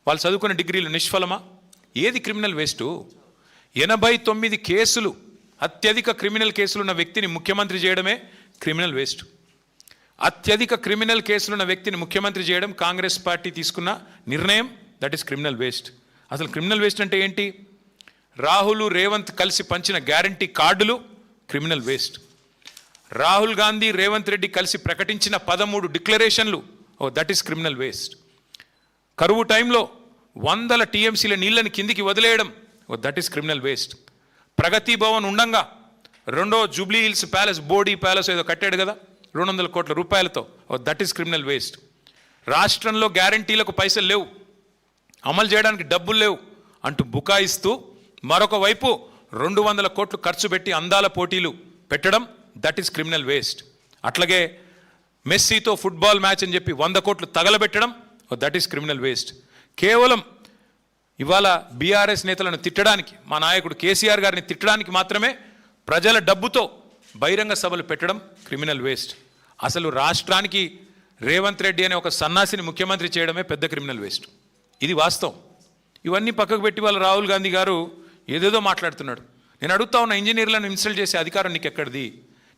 వాళ్ళు చదువుకున్న డిగ్రీలు నిష్ఫలమా? ఏది క్రిమినల్ వేస్టు? 89 కేసులు, అత్యధిక క్రిమినల్ కేసులున్న వ్యక్తిని ముఖ్యమంత్రి చేయడమే క్రిమినల్ వేస్ట్. అత్యధిక క్రిమినల్ కేసులున్న వ్యక్తిని ముఖ్యమంత్రి చేయడం కాంగ్రెస్ పార్టీ తీసుకున్న నిర్ణయం. That is criminal waste. అసలు క్రిమినల్ వేస్ట్ అంటే ఏంటి? రాహుల్ రేవంత్ కలిసి పంచిన గ్యారంటీ కార్డులు క్రిమినల్ వేస్ట్. రాహుల్ గాంధీ రేవంత్ రెడ్డి కలిసి ప్రకటించిన 13 డిక్లరేషన్లు, దట్ ఈస్ క్రిమినల్ వేస్ట్. కరువు టైంలో 100 టీఎంసీల నీళ్ళని కిందికి వదిలేయడం, దట్ ఈస్ క్రిమినల్ వేస్ట్. ప్రగతి భవన్ ఉండంగా రెండో Jubilee hills palace, body palace ఏదో కట్టాడు కదా 200 కోట్ల రూపాయలతో, దట్ ఈస్ క్రిమినల్ వేస్ట్. రాష్ట్రంలో గ్యారంటీలకు పైసలు లేవు, అమలు చేయడానికి డబ్బులు లేవు అంటూ బుకాయిస్తూ మరొక వైపు 200 కోట్లు ఖర్చు పెట్టి అందాల పోటీలు పెట్టడం, దట్ ఈస్ క్రిమినల్ వేస్ట్. అట్లాగే మెస్సీతో ఫుట్బాల్ మ్యాచ్ అని చెప్పి 100 కోట్లు తగలబెట్టడం, దట్ ఈస్ క్రిమినల్ వేస్ట్. కేవలం ఇవాళ బీఆర్ఎస్ నేతలను తిట్టడానికి, మా నాయకుడు కేసీఆర్ గారిని తిట్టడానికి మాత్రమే ప్రజల డబ్బుతో బహిరంగ సభలు పెట్టడం క్రిమినల్ వేస్ట్. అసలు రాష్ట్రానికి రేవంత్ రెడ్డి అనే ఒక సన్నాసిని ముఖ్యమంత్రి చేయడమే పెద్ద క్రిమినల్ వేస్ట్. ఇది వాస్తవం. ఇవన్నీ పక్కకు పెట్టి వాళ్ళ రాహుల్ గాంధీ గారు ఏదేదో మాట్లాడుతున్నాడు. నేను అడుగుతా ఉన్న, ఇంజనీర్లను ఇన్సల్ట్ చేసే అధికారం నీకు ఎక్కడిది?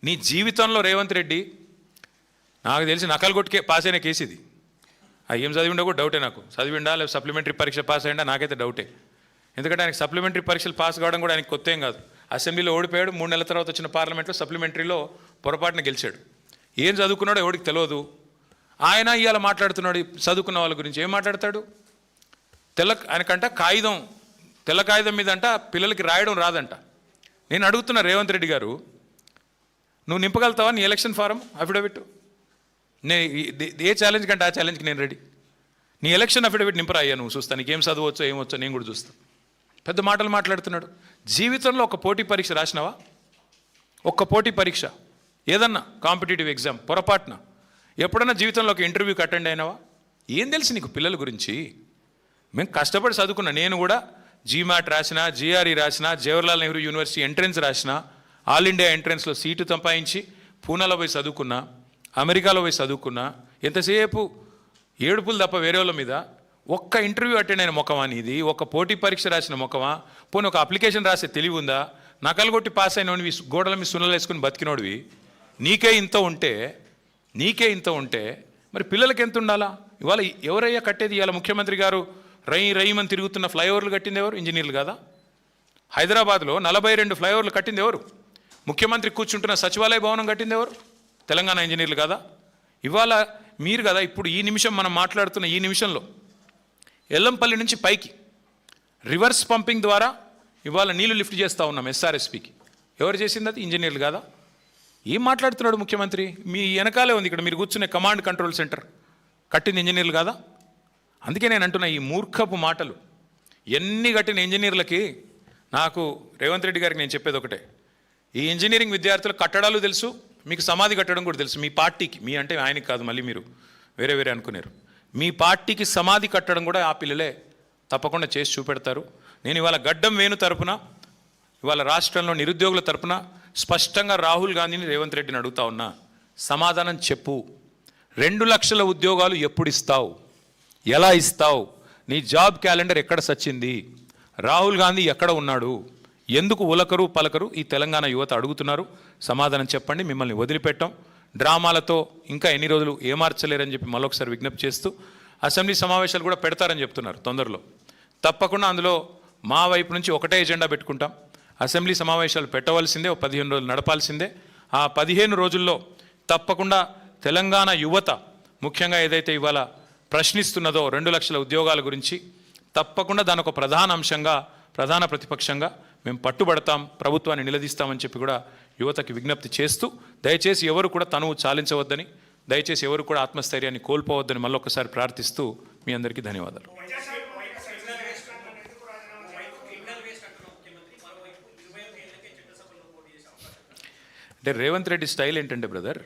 నీ జీవితంలో రేవంత్ రెడ్డి నాకు తెలిసి నకలు కొట్టుకే పాస్ అయిన కేసు ఇది. ఏం చదివిండో కూడా డౌటే నాకు. చదివిండా లేదా సప్లిమెంటరీ పరీక్ష పాస్ అయ్యిందా నాకైతే డౌటే. ఎందుకంటే ఆయనకి సప్లిమెంటరీ పరీక్షలు పాస్ కావడం కూడా ఆయనకు కొత్త ఏం కాదు. అసెంబ్లీలో ఓడిపోయాడు, 3 నెలల తర్వాత వచ్చిన పార్లమెంట్లో సప్లిమెంటరీలో పొరపాటున గెలిచాడు. ఏం చదువుకున్నాడో ఎవరికి తెలియదు. ఆయన ఇవాళ మాట్లాడుతున్నాడు చదువుకున్న వాళ్ళ గురించి. ఏం మాట్లాడతాడు? ఆయనకంట తెల్ల కాగితం మీద అంట పిల్లలకి రాయడం రాదంట. నేను అడుగుతున్నా రేవంత్ రెడ్డి గారు, నువ్వు నింపగలుగుతావా నీ ఎలక్షన్ ఫారం అఫిడవిట్? ఏ ఛాలెంజ్ కంటే ఆ ఛాలెంజ్కి నేను రెడీ. నీ ఎలక్షన్ అఫిడవిట్ నింపరా అయ్యా, నువ్వు చూస్తా, నీకేం చదవచ్చో ఏమొచ్చో నేను కూడా చూస్తాను. పెద్ద మాటలు మాట్లాడుతున్నాడు. జీవితంలో ఒక పోటీ పరీక్ష రాసినావా? ఒక్క పోటీ పరీక్ష ఏదన్నా కాంపిటేటివ్ ఎగ్జామ్ పొరపాటున ఎప్పుడన్నా జీవితంలో ఒక ఇంటర్వ్యూకి అటెండ్ అయినావా? ఏం తెలుసు నీకు పిల్లల గురించి? మేము కష్టపడి చదువుకున్నా. నేను కూడా జీమాట్ రాసిన, జిఆర్ఈ రాసిన, జవహర్లాల్ నెహ్రూ యూనివర్సిటీ ఎంట్రన్స్ రాసిన, ఆల్ ఇండియా ఎంట్రన్స్లో సీటు సంపాదించి పూనాలో పోయి చదువుకున్నా, అమెరికాలో పోయి చదువుకున్నా. ఎంతసేపు ఏడుపులు తప్ప వేరే వాళ్ళ మీద. ఒక్క ఇంటర్వ్యూ అటెండ్ అయిన ముఖమా నీది? ఒక పోటీ పరీక్ష రాసిన ముఖమా? పోనీ ఒక అప్లికేషన్ రాసే తెలివి ఉందా? నకలు కొట్టి పాస్ అయినవి గోడల మీద సున్నలు వేసుకుని బతికినోడివి. నీకే ఇంత ఉంటే మరి పిల్లలకి ఎంత ఉండాలా? ఇవాళ ఎవరయ్యా కట్టేది? ఇవాళ ముఖ్యమంత్రి గారు రయ్యమని తిరుగుతున్న ఫ్లైఓవర్లు కట్టింది ఎవరు? ఇంజనీర్లు కదా. హైదరాబాద్లో 42 ఫ్లైఓవర్లు కట్టింది ఎవరు? ముఖ్యమంత్రి కూర్చుంటున్న సచివాలయ భవనం కట్టింది ఎవరు? తెలంగాణ ఇంజనీర్లు కదా. ఇవాళ మీరు కదా ఇప్పుడు ఈ నిమిషం మనం మాట్లాడుతున్న ఈ నిమిషంలో ఎల్లంపల్లి నుంచి పైకి రివర్స్ పంపింగ్ ద్వారా ఇవాళ నీళ్లు లిఫ్ట్ చేస్తూ ఉన్నాం ఎస్ఆర్ఎస్పికి. ఎవరు చేసింది? అది ఇంజనీర్లు కదా. ఏం మాట్లాడుతున్నాడు ముఖ్యమంత్రి? మీ వెనకాలే ఉంది ఇక్కడ మీరు కూర్చునే కమాండ్ కంట్రోల్ సెంటర్ కట్టింది ఇంజనీర్లు కదా. అందుకే నేను అంటున్నా, ఈ మూర్ఖపు మాటలు ఎన్ని కట్టిన ఇంజనీర్లకి నాకు రేవంత్ రెడ్డి గారికి నేను చెప్పేది ఒకటే, ఈ ఇంజనీరింగ్ విద్యార్థులు కట్టడాలు తెలుసు, మీకు సమాధి కట్టడం కూడా తెలుసు. మీ పార్టీకి, మీ అంటే ఆయనకి కాదు, మళ్ళీ మీరు వేరే అనుకున్నారు, మీ పార్టీకి సమాధి కట్టడం కూడా ఆ పిల్లలే తప్పకుండా చేసి చూపెడతారు. నేను ఇవాళ గడ్డం వేణు తరపున, ఇవాళ రాష్ట్రంలో నిరుద్యోగుల తరపున స్పష్టంగా రాహుల్ గాంధీని రేవంత్ రెడ్డిని అడుగుతా ఉన్నా, సమాధానం చెప్పు. 2 లక్షల ఉద్యోగాలు ఎప్పుడు ఇస్తావు? ఎలా ఇస్తావు? నీ జాబ్ క్యాలెండర్ ఎక్కడ సచ్చింది? రాహుల్ గాంధీ ఎక్కడ ఉన్నాడు? ఎందుకు ఉలకరు పలకరు ఈ తెలంగాణ యువత అడుగుతున్నారు. సమాధానం చెప్పండి. మిమ్మల్ని వదిలిపెట్టాం. డ్రామాలతో ఇంకా ఎన్ని రోజులు ఏమార్చలేరని చెప్పి మరొకసారి విజ్ఞప్తి చేస్తూ, అసెంబ్లీ సమావేశాలు కూడా పెడతారని చెప్తున్నారు తొందరలో. తప్పకుండా అందులో మా వైపు నుంచి ఒకటే ఎజెండా పెట్టుకుంటాం. అసెంబ్లీ సమావేశాలు పెట్టవలసిందే, 15 రోజులు నడపాల్సిందే. ఆ 15 రోజుల్లో తప్పకుండా తెలంగాణ యువత ముఖ్యంగా ఏదైతే ఇవాళ ప్రశ్నిస్తున్నదో 2 లక్షల ఉద్యోగాల గురించి, తప్పకుండా దాని ఒక ప్రధాన అంశంగా, ప్రధాన ప్రతిపక్షంగా మేము పట్టుబడతాం, ప్రభుత్వాన్ని నిలదీస్తామని చెప్పి కూడా యువతకి విజ్ఞప్తి చేస్తూ, దయచేసి ఎవరు కూడా తనువు చాలించవద్దని, దయచేసి ఎవరు కూడా ఆత్మస్థైర్యాన్ని కోల్పోవద్దని మళ్ళొకసారి ప్రార్థిస్తూ మీ అందరికీ ధన్యవాదాలు. అంటే రేవంత్ రెడ్డి స్టైల్ ఏంటంటే బ్రదర్,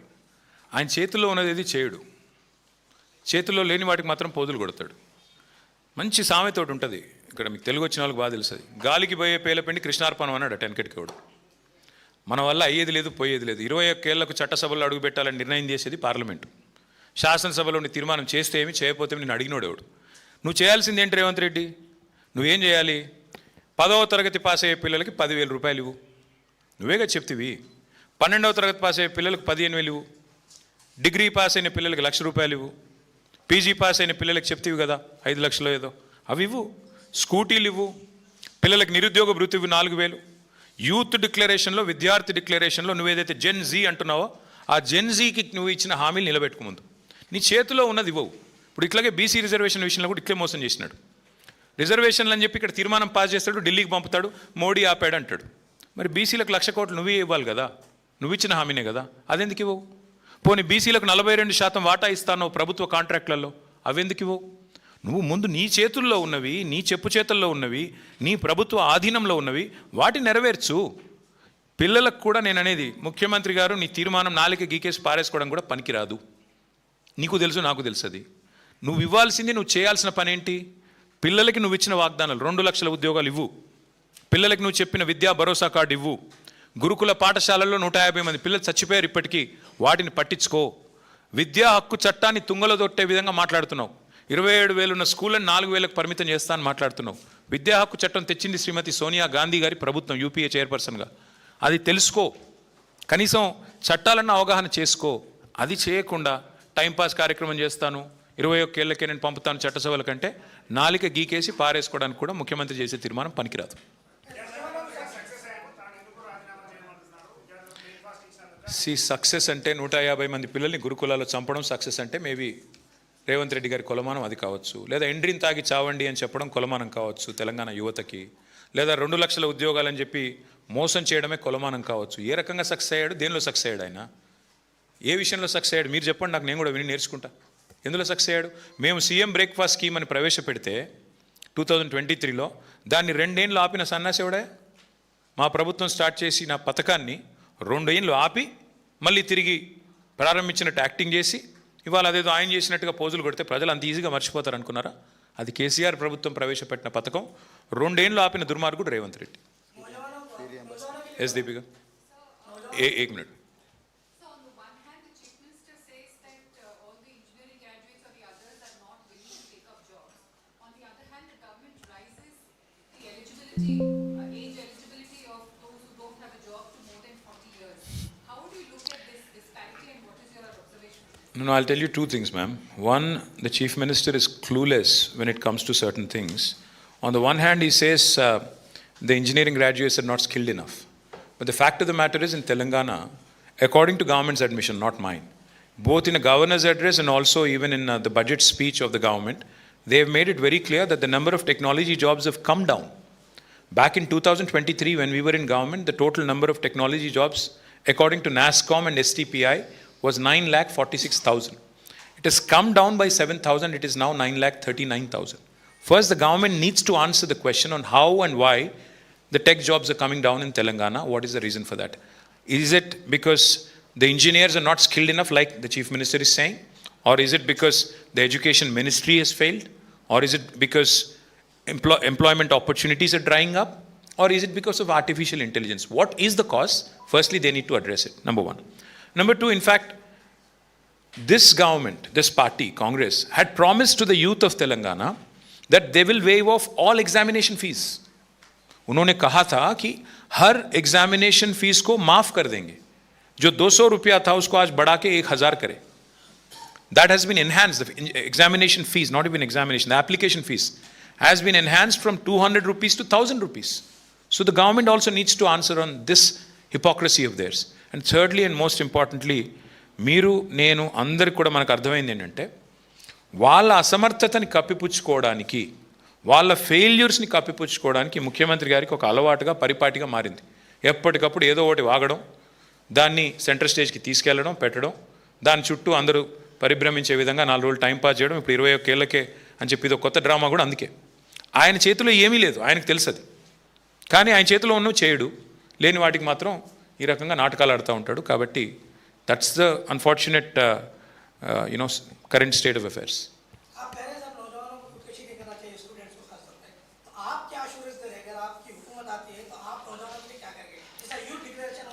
ఆయన చేతుల్లో ఉన్నది ఏది చేయడు, చేతుల్లో లేని వాటికి మాత్రం పోదులు కొడతాడు. మంచి సామెత ఒకటి ఉంటుంది ఇక్కడ, మీకు తెలుగు వచ్చిన వాళ్ళకి బాగా తెలుస్తుంది. గాలికి పోయే పేలపిండి కృష్ణార్పణం అన్నాడు టెన్కెట్కేవాడు. మన వల్ల అయ్యేది లేదు, పోయేది లేదు. 21 ఏళ్లకు చట్టసభలో అడుగు పెట్టాలని నిర్ణయం చేసేది పార్లమెంటు. శాసనసభలో తీర్మానం చేస్తే ఏమి, చేయకపోతే నేను అడిగినోడేవాడు. నువ్వు చేయాల్సింది ఏంటి రేవంత్ రెడ్డి? నువ్వేం చేయాలి? 10వ తరగతి పాస్ అయ్యే పిల్లలకి 10,000 రూపాయలు ఇవ్వు. నువ్వేగా చెప్తివి. 12వ తరగతి పాస్ అయ్యే పిల్లలకు 15,000 ఇవ్వు. డిగ్రీ పాస్ అయిన పిల్లలకి 1,00,000 రూపాయలు ఇవ్వు. పీజీ పాస్ అయిన పిల్లలకి చెప్తివి కదా 5 లక్షలు ఏదో, అవి ఇవ్వు. స్కూటీలు ఇవ్వు. పిల్లలకి నిరుద్యోగ భృతి ఇవ్వు 4,000. యూత్ డిక్లరేషన్లో, విద్యార్థి డిక్లరేషన్లో నువ్వేదైతే జెన్ జీ అంటున్నావో ఆ జెన్ జీకి నువ్వు ఇచ్చిన హామీలు నిలబెట్టుకు ముందు. నీ చేతిలో ఉన్నది ఇవ్వవు. ఇప్పుడు ఇట్లాగే బీసీ రిజర్వేషన్ విషయంలో కూడా ఇట్లే మోసం చేసినాడు. రిజర్వేషన్లు అని చెప్పి ఇక్కడ తీర్మానం పాస్ చేస్తాడు, ఢిల్లీకి పంపుతాడు, మోడీ ఆపాడు అంటాడు. మరి బీసీలకు 1,00,000 కోట్లు నువ్వే ఇవ్వాలి కదా, నువ్వు ఇచ్చిన హామీనే కదా, అదెందుకు ఇవ్వవు? పోనీ బీసీలకు 42% వాటా ఇస్తాను ప్రభుత్వ కాంట్రాక్టులలో, అవెందుకు ఇవ్వవు? నువ్వు ముందు నీ చేతుల్లో ఉన్నవి, నీ చెప్పు చేతుల్లో ఉన్నవి, నీ ప్రభుత్వ ఆధీనంలో ఉన్నవి వాటిని నెరవేర్చు. పిల్లలకు కూడా నేను అనేది, ముఖ్యమంత్రి గారు నీ తీర్మానం నాలుక గీకేసి పారేసుకోవడం కూడా పనికిరాదు. నీకు తెలుసు, నాకు తెలుసు. అది నువ్వు ఇవ్వాల్సింది, నువ్వు చేయాల్సిన పని ఏంటి? పిల్లలకి నువ్వు ఇచ్చిన వాగ్దానాలు 2 లక్షల ఉద్యోగాలు ఇవ్వు. పిల్లలకి నువ్వు చెప్పిన విద్యా భరోసా కార్డు ఇవ్వు. గురుకుల పాఠశాలల్లో 150 మంది పిల్లలు చచ్చిపోయారు ఇప్పటికీ, వాటిని పట్టించుకో. విద్యా హక్కు చట్టాన్ని తుంగలో దొట్టే విధంగా మాట్లాడుతున్నావు. 27,000 ఉన్న స్కూళ్ళని 4,000కు పరిమితం చేస్తా అని మాట్లాడుతున్నావు. విద్యా హక్కు చట్టం తెచ్చింది శ్రీమతి సోనియా గాంధీ గారి ప్రభుత్వం, యూపీఏ చైర్పర్సన్గా. అది తెలుసుకో, కనీసం చట్టాలన్న అవగాహన చేసుకో. అది చేయకుండా టైంపాస్ కార్యక్రమం చేస్తాను, 21 ఏళ్ళకే నేను పంపుతాను చట్టసభల కంటే నాలిక గీకేసి పారేసుకోవడానికి కూడా ముఖ్యమంత్రి చేసే తీర్మానం పనికిరాదు. సక్సెస్ అంటే 150 మంది పిల్లల్ని గురుకులాల్లో చంపడం సక్సెస్ అంటే మేబీ రేవంత్ రెడ్డి గారి కొలమానం అది కావచ్చు, లేదా ఎండ్రిని తాగి చావండి అని చెప్పడం కొలమానం కావచ్చు తెలంగాణ యువతకి, లేదా 2 లక్షల ఉద్యోగాలని చెప్పి మోసం చేయడమే కొలమానం కావచ్చు. ఏ రకంగా సక్సెస్ అయ్యాడు, దేనిలో సక్సెస్ అయ్యాడు ఆయన, ఏ విషయంలో సక్సెస్ అయ్యాడు మీరు చెప్పండి, నాకు నేను కూడా విని నేర్చుకుంటా. ఎందులో సక్సెస్ అయ్యాడు? మేము సీఎం బ్రేక్ఫాస్ట్ స్కీమ్ అని ప్రవేశపెడితే 2023లో దాన్ని 2 ఏళ్ళు ఆపిన సన్నాసేవుడే. మా ప్రభుత్వం స్టార్ట్ చేసిన పథకాన్ని 2 ఏళ్ళు ఆపి మళ్ళీ తిరిగి ప్రారంభించినట్టు యాక్టింగ్ చేసి ఇవాళ అదేదో ఆయన చేసినట్టుగా పోజులు కొడితే ప్రజలు అంత ఈజీగా మర్చిపోతారు అనుకున్నారా? అది కేసీఆర్ ప్రభుత్వం ప్రవేశపెట్టిన పథకం. 2 ఏళ్ళు ఆపిన దుర్మార్గుడు రేవంత్ రెడ్డి. ఎస్ దీపిక, एक minute. Age eligibility of those who don't have a job to more than 40 years. How do you look at this disparity and what is your observation? No, I'll tell you 2 things, ma'am. One, the Chief Minister is clueless when it comes to certain things. On the one hand, he says the engineering graduates are not skilled enough. But the fact of the matter is, in Telangana, according to government's admission, not mine, both in a governor's address and also even in the budget speech of the government, they have made it very clear that the number of technology jobs have come down. Back in 2023, when we were in government, the total number of technology jobs, according to NASSCOM and STPI, was 9,46,000. It has come down by 7,000. It is now 9,39,000. First, the government needs to answer the question on how and why the tech jobs are coming down in Telangana. What is the reason for that? Is it because the engineers are not skilled enough, like the Chief Minister is saying? Or is it because the Education Ministry has failed? Or is it because employment opportunities are drying up? Or is it because of artificial intelligence? What is the cause? Firstly, they need to address it, number 1. Number 2, in fact, this government, this party, Congress, had promised to the youth of Telangana that they will waive off all examination fees. उन्होंने कहा था कि हर examination fees को माफ कर देंगे. जो 200 रुपया था उसको आज बढ़ा के 1,000 करे. That has been enhanced. The examination fees, not even examination, the application fees has been enhanced from 200 rupees to 1,000 rupees. So the government also needs to answer on this hypocrisy of theirs. And thirdly and most importantly, మీరు నేను అందరికి కూడా మనకు అర్థమైంది ఏంటంటే, వాళ్ళ అసమర్థతని కప్పిపుచ్చుకోవడానికి, వాళ్ళ ఫెయిల్యూర్స్ని కప్పిపుచ్చుకోవడానికి ముఖ్యమంత్రి గారికి ఒక అలవాటుగా పరిపాటిగా మారింది. ఎప్పటికప్పుడు ఏదో ఒకటి వాగడం, దాన్ని సెంటర్ స్టేజ్కి తీసుకెళ్లడం, పెట్టడం, దాని చుట్టూ అందరూ పరిభ్రమించే విధంగా 4 రోజులు టైంపాస్ చేయడం. ఇప్పుడు 21 ఏళ్ళకే అని చెప్పి ఇది ఒక కొత్త డ్రామా కూడా. అందుకే ఆయన చేతిలో ఏమీ లేదు, ఆయనకు తెలుసు అది. కానీ ఆయన చేతిలో ఉన్నవి చేయడు, లేని వాటికి మాత్రం ఈ రకంగా నాటకాలు ఆడుతూ ఉంటాడు. కాబట్టి that's the unfortunate current state of affairs.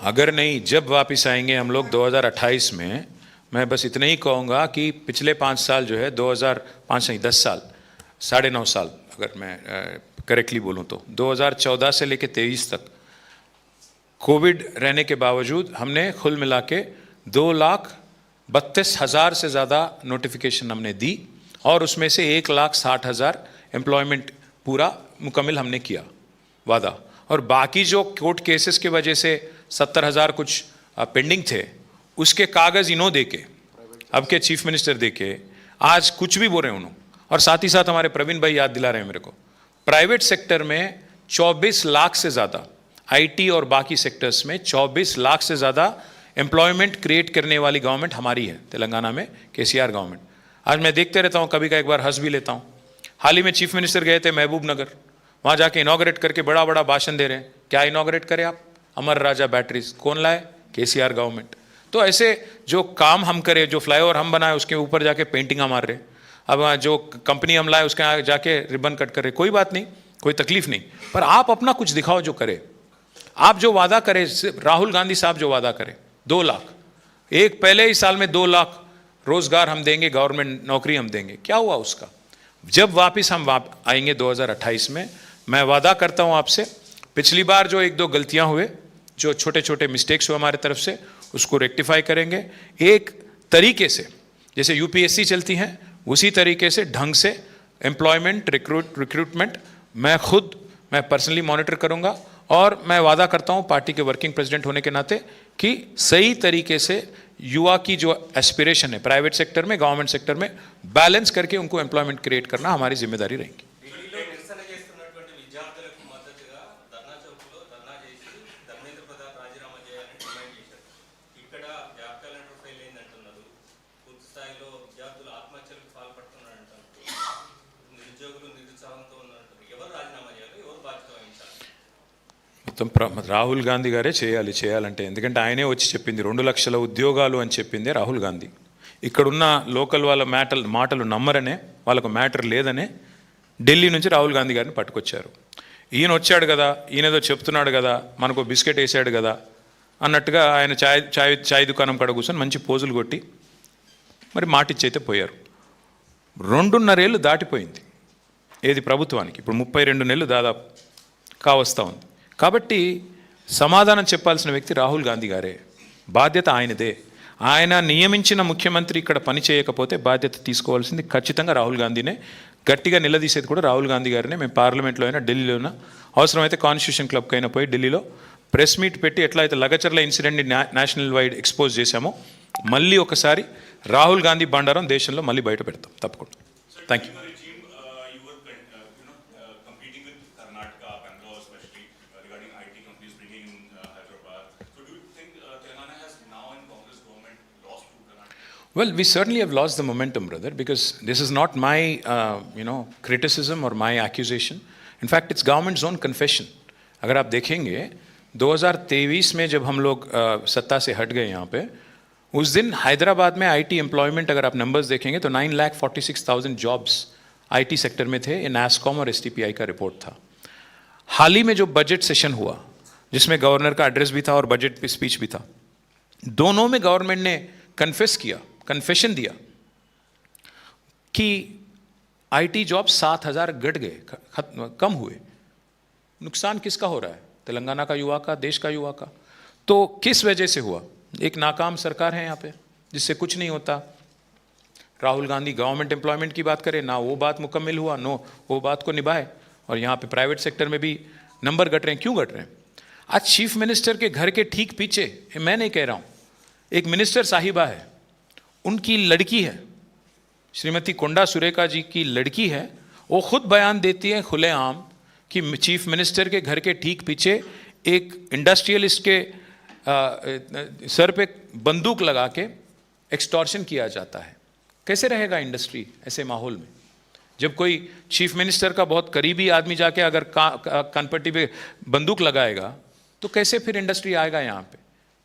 अगर नहीं, जब वापस आएंगे हम लोग 2028 में, मैं बस इतना ही कहूँगा कि पिछले 5 साल जो है 10 साल 9.5 साल, अगर मैं करेक्टली बोलूं तो 2014 से लेकर 23 तक कोविड रहने के बावजूद हमने कुल मिला के 2,32,000 से ज़्यादा नोटिफिकेशन हमने दी और उसमें से 1,60,000 एम्प्लॉयमेंट पूरा मुकम्मल हमने किया वादा। और बाकी जो कोर्ट केसेस की वजह से 70,000 कुछ पेंडिंग थे, उसके कागज़ इन्हों दे के, अब के चीफ मिनिस्टर दे के आज कुछ भी बोल रहे हैं उन्होंने। और साथ ही साथ हमारे प्रवीण भाई याद दिला रहे हैं मेरे को, प्राइवेट सेक्टर में 24 लाख से ज़्यादा, आईटी और बाकी सेक्टर्स में 24 लाख से ज़्यादा एम्प्लॉयमेंट क्रिएट करने वाली गवर्नमेंट हमारी है तेलंगाना में, केसीआर गवर्नमेंट। आज मैं देखते रहता हूँ, कभी का एक बार हंस भी लेता हूँ। हाल ही में चीफ मिनिस्टर गए थे महबूब नगर, वहाँ जाके इनॉग्रेट करके बड़ा बड़ा भाषण दे रहे हैं। क्या इनॉग्रेट करें आप? अमर राजा बैटरीज कौन लाए? केसीआर गवर्नमेंट। तो ऐसे जो काम हम करें, जो फ्लाईओवर हम बनाए उसके ऊपर जाके पेंटिंग मार रहे, अब जो कंपनी हम लाए उसके आगे जाके रिबन कट कर रहे। कोई बात नहीं, कोई तकलीफ नहीं, पर आप अपना कुछ दिखाओ जो करे। आप जो वादा करें, राहुल गांधी साहब जो वादा करें 2 लाख, एक पहले ही साल में 2 लाख रोजगार हम देंगे, गवर्नमेंट नौकरी हम देंगे, क्या हुआ उसका? जब वापस हम आएंगे 2028 में, मैं वादा करता हूं आपसे, पिछली बार जो 1-2 गलतियां हुए, जो छोटे छोटे मिस्टेक्स हुए हमारे तरफ से, उसको रेक्टिफाई करेंगे एक तरीके से, जैसे यूपीएससी चलती हैं उसी तरीके से, ढंग से एम्प्लॉयमेंट रिक्रूटमेंट मैं पर्सनली मॉनिटर करूंगा। और मैं वादा करता हूं पार्टी के वर्किंग प्रेसिडेंट होने के नाते कि सही तरीके से युवा की जो एस्पिरेशन है प्राइवेट सेक्टर में, गवर्नमेंट सेक्टर में, बैलेंस करके उनको एम्प्लॉयमेंट क्रिएट करना हमारी जिम्मेदारी रहेगी। మొత్తం రాహుల్ గాంధీ గారే చేయాలంటే, ఎందుకంటే ఆయనే వచ్చి చెప్పింది 2 లక్షల ఉద్యోగాలు అని చెప్పిందే రాహుల్ గాంధీ. ఇక్కడున్న లోకల్ వాళ్ళ మాటలు నమ్మరనే, వాళ్ళకు మ్యాటర్ లేదనే ఢిల్లీ నుంచి రాహుల్ గాంధీ గారిని పట్టుకొచ్చారు. ఈయన వచ్చాడు కదా, ఈయనేదో చెప్తున్నాడు కదా, మనకు బిస్కెట్ వేసాడు కదా అన్నట్టుగా ఆయన చాయ్ దుకాణం కాడ కూర్చొని మంచి పోజులు కొట్టి మరి మాటిచ్చైతే పోయారు. 2.5 ఏళ్ళు దాటిపోయింది ఏది ప్రభుత్వానికి, ఇప్పుడు 32 నెలలు దాదాపు కావస్తూ ఉంది. కాబట్టి సమాధానం చెప్పాల్సిన వ్యక్తి రాహుల్ గాంధీ గారే, బాధ్యత ఆయనదే. ఆయన నియమించిన ముఖ్యమంత్రి ఇక్కడ పని చేయకపోతే బాధ్యత తీసుకోవాల్సింది ఖచ్చితంగా రాహుల్ గాంధీనే. గట్టిగా నిలదీసేది కూడా రాహుల్ గాంధీ గారినే. మేము పార్లమెంట్లో అయినా, ఢిల్లీలో అయినా, అవసరమైతే కాన్స్టిట్యూషన్ క్లబ్కి అయినా పోయి ఢిల్లీలో ప్రెస్ మీట్ పెట్టి ఎట్లా అయితే లగచర్ల ఇన్సిడెంట్ని నేషనల్ వైడ్ ఎక్స్పోజ్ చేశామో, మళ్ళీ ఒకసారి రాహుల్ గాంధీ బండారం దేశంలో మళ్ళీ బయట పెడతాం తప్పకుండా. Thank you. Well, we certainly have lost the momentum, brother, because this is not my, criticism or my accusation. In fact, it's government's own confession. अगर आप देखेंगे 2023 में जब हम लोग सत्ता से हट गए यहाँ पे, उस दिन हैदराबाद में आईटी एम्प्लॉयमेंट अगर आप नंबर्स देखेंगे तो 9,46,000 जॉब्स आईटी सेक्टर में थे। ये नास्कॉम और एसटीपीआई का रिपोर्ट था। हाल ही में जो बजट सेशन हुआ, जिसमें गवर्नर का एड्रेस भी था और बजट स्पीच भी था, दोनों में गवर्नमेंट ने कन्फेशन दिया कि आईटी जॉब 7,000 घट गए, कम हुए। नुकसान किसका हो रहा है? तेलंगाना का युवा का, देश का युवा का। तो किस वजह से हुआ? एक नाकाम सरकार है यहाँ पे, जिससे कुछ नहीं होता। राहुल गांधी गवर्नमेंट एम्प्लॉयमेंट की बात करे ना, वो बात मुकम्मल हुआ, नो वो बात को निभाए, और यहाँ पे प्राइवेट सेक्टर में भी नंबर घट रहे हैं। क्यों घट रहे हैं? आज चीफ मिनिस्टर के घर के ठीक पीछे, मैं नहीं कह रहा हूँ, एक मिनिस्टर साहिबा है, उनकी लड़की है, श्रीमती कोंडा सुरेखा जी की लड़की है, वो खुद बयान देती है खुलेआम कि चीफ मिनिस्टर के घर के ठीक पीछे एक इंडस्ट्रियलिस्ट के सर पे बंदूक लगा के एक्सटॉर्शन किया जाता है। कैसे रहेगा इंडस्ट्री ऐसे माहौल में? जब कोई चीफ मिनिस्टर का बहुत करीबी आदमी जाके अगर कानपट्टी पे बंदूक लगाएगा तो कैसे फिर इंडस्ट्री आएगा यहाँ पे?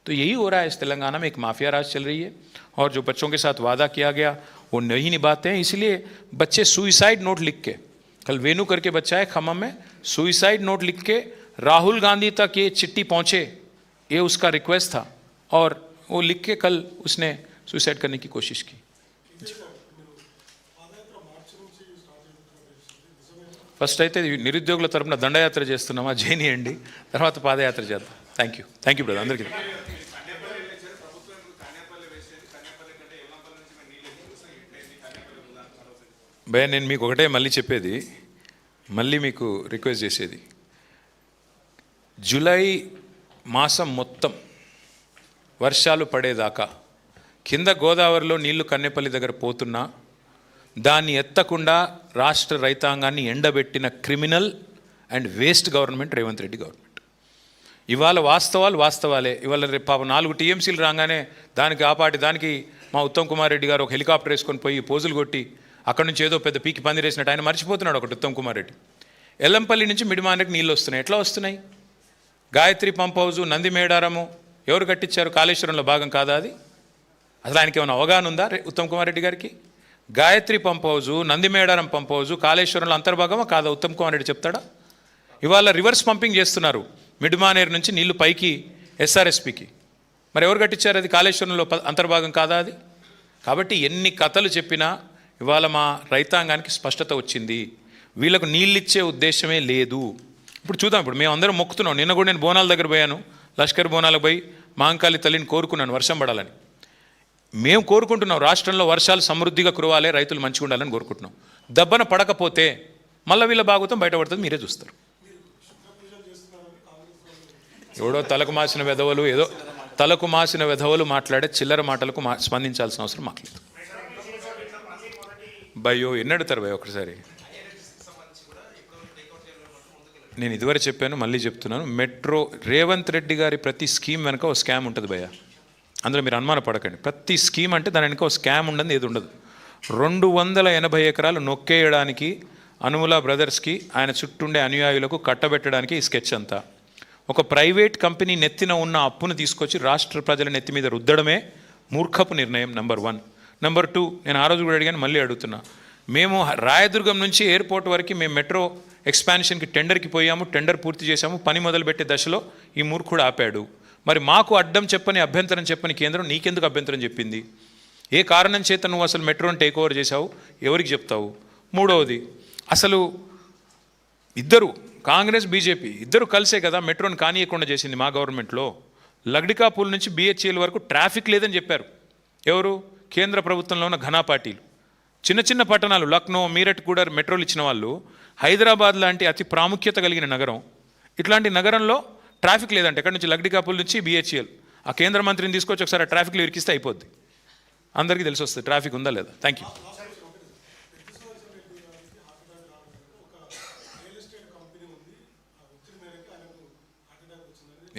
तो यही हो रहा है इस तेलंगाना में, एक माफिया राज चल रही है, और जो बच्चों के साथ वादा किया गया वो नहीं निभाते हैं। इसलिए बच्चे सुइसाइड नोट लिख के, कल वेणु करके बच्चा है खम्मम में, सुइसाइड नोट लिख के राहुल गांधी तक ये चिट्ठी पहुंचे, ये उसका रिक्वेस्ट था, और वो लिख के कल उसने सुइसाइड करने की कोशिश की। ఫస్ట్ అయితే నిరుద్యోగుల తరపున దండయాత్ర చేస్తున్నామా చేయనియండి, తర్వాత పాదయాత్ర చేద్దాం. థ్యాంక్ యూ బ్రదర్ అందరికీ. భయ నేను మీకు ఒకటే మళ్ళీ చెప్పేది, మళ్ళీ మీకు రిక్వెస్ట్ చేసేది, జూలై మాసం మొత్తం వర్షాలు పడేదాకా కింద గోదావరిలో నీళ్లు కన్నెపల్లి దగ్గర పోతున్నా దాన్ని ఎత్తకుండా రాష్ట్ర రైతాంగాన్ని ఎండబెట్టిన criminal and waste government Revanth Reddy government. ఇవాళ వాస్తవాలే. ఇవాళ రేపు పాపం 4 టీఎంసీలు రాగానే దానికి మా ఉత్తమ్ కుమార్ రెడ్డి గారు ఒక హెలికాప్టర్ వేసుకొని పోయి పోజులు కొట్టి అక్కడి నుంచి ఏదో పెద్ద పీకి పందిరేసినట్టు ఆయన మర్చిపోతున్నాడు ఒకటి ఉత్తమ్ కుమార్ రెడ్డి. ఎల్లంపల్లి నుంచి మిడిమానకి నీళ్ళు వస్తున్నాయి. ఎట్లా వస్తున్నాయి? గాయత్రి పంప్ హౌజు, నంది మేడారము ఎవరు కట్టించారు? కాళేశ్వరంలో భాగం కాదా అది? అసలు ఆయనకి ఏమైనా అవగాహన ఉందా ఉత్తమ్ కుమార్ రెడ్డి గారికి? Gayatri pump house, Nandi Medaram pump house కాళేశ్వరంలో అంతర్భాగమా కాదా? ఉత్తమ్ కుమార్ రెడ్డి చెప్తాడా? ఇవాళ రివర్స్ పంపింగ్ చేస్తున్నారు మిడ్మానేర్ నుంచి నీళ్లు పైకి ఎస్ఆర్ఎస్పికి. మరి ఎవరు కట్టించారు అది? కాళేశ్వరంలో అంతర్భాగం కాదా అది? కాబట్టి ఎన్ని కథలు చెప్పినా ఇవాళ మా రైతాంగానికి స్పష్టత వచ్చింది, వీళ్ళకు నీళ్ళిచ్చే ఉద్దేశమే లేదు. ఇప్పుడు చూద్దాం. ఇప్పుడు మేము అందరం మొక్కుతున్నాం. నిన్న కూడా నేను బోనాల దగ్గర పోయాను, లష్కర్ బోనాలకు పోయి మాంకాళి తల్లిని కోరుకున్నాను వర్షం పడాలని. మేము కోరుకుంటున్నాం రాష్ట్రంలో వర్షాలు సమృద్ధిగా కురవాలి, రైతులు మంచిగా ఉండాలని కోరుకుంటున్నాం. దెబ్బన పడకపోతే మళ్ళీ వీళ్ళ బాగుతాం బయటపడుతుంది, మీరే చూస్తారు. ఎవడో తలకు మాసిన వెధవలు మాట్లాడే చిల్లర మాటలకు స్పందించాల్సిన అవసరం మాకు లేదు. భయో ఎన్ని అడుగుతారు భయ ఒకసారి. నేను ఇదివరకు చెప్పాను, మళ్ళీ చెప్తున్నాను, మెట్రో రేవంత్ రెడ్డి గారి ప్రతి స్కీమ్ వెనక ఒక స్కామ్ ఉంటుంది భయ. అందులో మీరు అనుమాన పడకండి. ప్రతి స్కీమ్ అంటే దాని వెనక ఒక స్కామ్ ఉండదు, ఏది ఉండదు. 280 ఎకరాలు నొక్కేయడానికి అనుముల బ్రదర్స్కి ఆయన చుట్టుండే అనుయాయులకు కట్టబెట్టడానికి ఈ స్కెచ్ అంతా. ఒక ప్రైవేట్ కంపెనీ నెత్తిన ఉన్న అప్పును తీసుకొచ్చి రాష్ట్ర ప్రజల నెత్తి మీద రుద్దడమే మూర్ఖపు నిర్ణయం. నెంబర్ 1. నెంబర్ 2, నేను ఆ రోజు కూడా అడిగాను, మళ్ళీ అడుగుతున్నా. మేము రాయదుర్గం నుంచి ఎయిర్పోర్ట్ వరకు మేము మెట్రో ఎక్స్పాన్షన్కి టెండర్కి పోయాము, టెండర్ పూర్తి చేశాము, పని మొదలుపెట్టే దశలో ఈ మూర్ఖుడు ఆపాడు. మరి మాకు అడ్డం చెప్పని, అభ్యంతరం చెప్పని కేంద్రం నీకెందుకు అభ్యంతరం చెప్పింది? ఏ కారణం చేత నువ్వు అసలు మెట్రోని టేక్ ఓవర్ చేశావు? ఎవరికి చెప్తావు? 3వది, అసలు ఇద్దరు కాంగ్రెస్ బీజేపీ ఇద్దరు కలిసే కదా మెట్రోని కానీయకుండా చేసింది మా గవర్నమెంట్లో. లగ్డికాపూల్ నుంచి బిహెచ్ఎల్ వరకు ట్రాఫిక్ లేదని చెప్పారు ఎవరు? కేంద్ర ప్రభుత్వంలో ఉన్న ఘనా పార్టీలు. చిన్న చిన్న పట్టణాలు లక్నో, మీరట్ కూడా మెట్రోలు ఇచ్చిన వాళ్ళు. హైదరాబాద్ లాంటి అతి ప్రాముఖ్యత కలిగిన నగరం, ఇట్లాంటి నగరంలో ట్రాఫిక్ లేదంటే ఎక్కడి నుంచి? లగ్డికాపూల్ నుంచి బిహెచ్ఎల్. ఆ కేంద్ర మంత్రిని తీసుకొచ్చి ఒకసారి ఆ ట్రాఫిక్లో ఇరికిస్తే అయిపోద్ది, అందరికీ తెలిసి వస్తుంది ట్రాఫిక్ ఉందా లేదా. Thank you.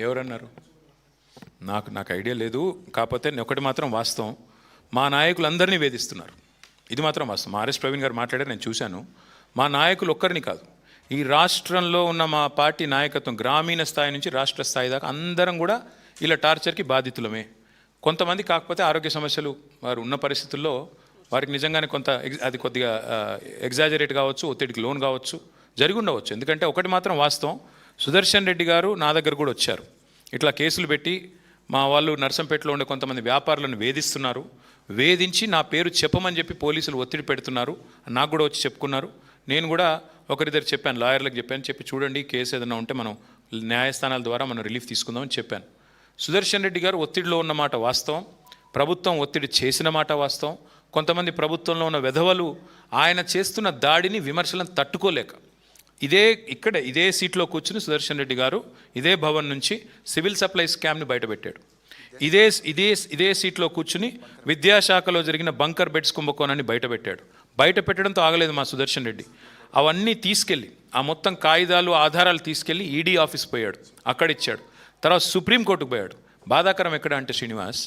ఎవరన్నారు? నాకు ఐడియా లేదు. కాకపోతే ఒకటి మాత్రం వాస్తవం, మా నాయకులందరినీ వేధిస్తున్నారు. ఇది మాత్రం వాస్తవం. ఆర్ఎస్ ప్రవీణ్ గారు మాట్లాడారు, నేను చూశాను. మా నాయకులు ఒక్కరిని కాదు, ఈ రాష్ట్రంలో ఉన్న మా పార్టీ నాయకత్వం గ్రామీణ స్థాయి నుంచి రాష్ట్ర స్థాయి దాకా అందరం కూడా ఇలా టార్చర్కి బాధితులమే. కొంతమంది కాకపోతే ఆరోగ్య సమస్యలు వారు ఉన్న పరిస్థితుల్లో వారికి నిజంగానే అది కొద్దిగా ఎగ్జాజరేట్ కావచ్చు, ఒత్తిడికి లోన్ కావచ్చు, జరిగి ఉండవచ్చు. ఎందుకంటే ఒకటి మాత్రం వాస్తవం, సుదర్శన్ రెడ్డి గారు నా దగ్గర కూడా వచ్చారు. ఇట్లా కేసులు పెట్టి మా వాళ్ళు నర్సంపేటలో ఉండే కొంతమంది వ్యాపారులను వేధిస్తున్నారు, వేధించి నా పేరు చెప్పమని చెప్పి పోలీసులు ఒత్తిడి పెడుతున్నారు, నాకు కూడా వచ్చి చెప్పుకున్నారు. నేను కూడా ఒకరిద్దరు చెప్పాను, లాయర్లకు చెప్పి చూడండి కేసు ఏదైనా ఉంటే మనం న్యాయస్థానాల ద్వారా మనం రిలీఫ్ తీసుకుందామని చెప్పాను. సుదర్శన్ రెడ్డి గారు ఒత్తిడిలో ఉన్న మాట వాస్తవం, ప్రభుత్వం ఒత్తిడి చేసిన మాట వాస్తవం. కొంతమంది ప్రభుత్వంలో ఉన్న వెధవలు ఆయన చేస్తున్న దాడిని, విమర్శలను తట్టుకోలేక ఇదే సీట్లో కూర్చుని సుదర్శన్ రెడ్డి గారు ఇదే భవన్ నుంచి సివిల్ సప్లై స్కామ్ని బయటపెట్టాడు. ఇదే సీట్లో కూర్చుని విద్యాశాఖలో జరిగిన బంకర్ బెడ్స్ కుంభకోణాన్ని బయటపెట్టాడు. బయటపెట్టడంతో ఆగలేదు మా సుదర్శన్ రెడ్డి, అవన్నీ తీసుకెళ్ళి ఆ మొత్తం కాగితాలు, ఆధారాలు తీసుకెళ్ళి ఈడీ ఆఫీస్ పోయాడు, అక్కడ ఇచ్చాడు. తర్వాత సుప్రీంకోర్టుకు పోయాడు. బాధాకరం ఎక్కడ అంటే శ్రీనివాస్,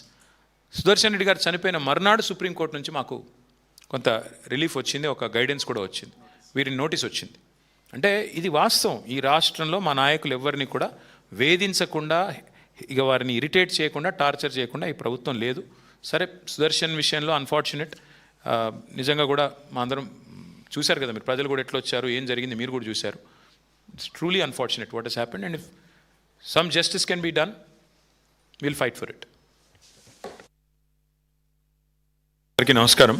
సుదర్శన్ రెడ్డి గారు చనిపోయిన మర్నాడు సుప్రీంకోర్టు నుంచి మాకు కొంత రిలీఫ్ వచ్చింది, ఒక గైడెన్స్ కూడా వచ్చింది, వీరిని నోటీస్ వచ్చింది. అంటే ఇది వాస్తవం. ఈ రాష్ట్రంలో మా నాయకులు ఎవరిని కూడా వేధించకుండా, ఇక వారిని ఇరిటేట్ చేయకుండా, టార్చర్ చేయకుండా ఈ ప్రభుత్వం లేదు. సరే, సుదర్శన్ విషయంలో అన్ఫార్చునేట్, నిజంగా కూడా మా అందరం చూశారు కదా మీరు, ప్రజలు కూడా ఎట్లా వచ్చారు, ఏం జరిగింది మీరు కూడా చూశారు. It's truly unfortunate what has happened, and if some justice can be done, will fight for it. అందరికీ నమస్కారం.